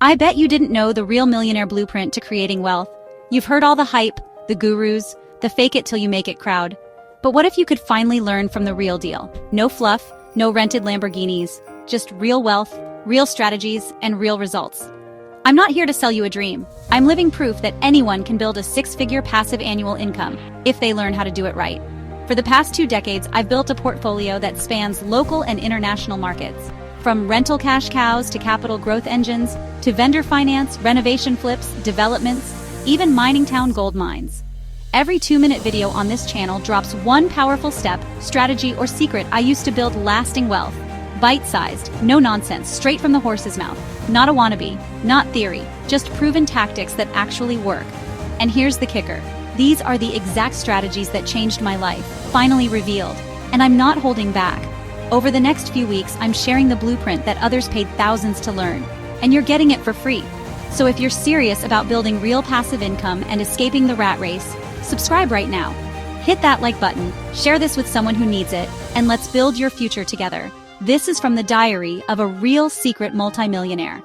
I bet you didn't know the real millionaire blueprint to creating wealth. You've heard all the hype, the gurus, the fake it till you make it crowd. But what if you could finally learn from the real deal? No fluff, no rented Lamborghinis, just real wealth, real strategies, and real results. I'm not here to sell you a dream. I'm living proof that anyone can build a six-figure passive annual income if they learn how to do it right. For the past 2 decades, I've built a portfolio that spans local and international markets. From rental cash cows to capital growth engines, to vendor finance, renovation flips, developments, even mining town gold mines. Every 2-minute video on this channel drops one powerful step, strategy, or secret I used to build lasting wealth. Bite-sized, no nonsense, straight from the horse's mouth. Not a wannabe, not theory, just proven tactics that actually work. And here's the kicker. These are the exact strategies that changed my life, finally revealed. And I'm not holding back. Over the next few weeks, I'm sharing the blueprint that others paid thousands to learn. And you're getting it for free. So if you're serious about building real passive income and escaping the rat race, subscribe right now. Hit that like button, share this with someone who needs it, and let's build your future together. This is from the diary of a real secret multimillionaire.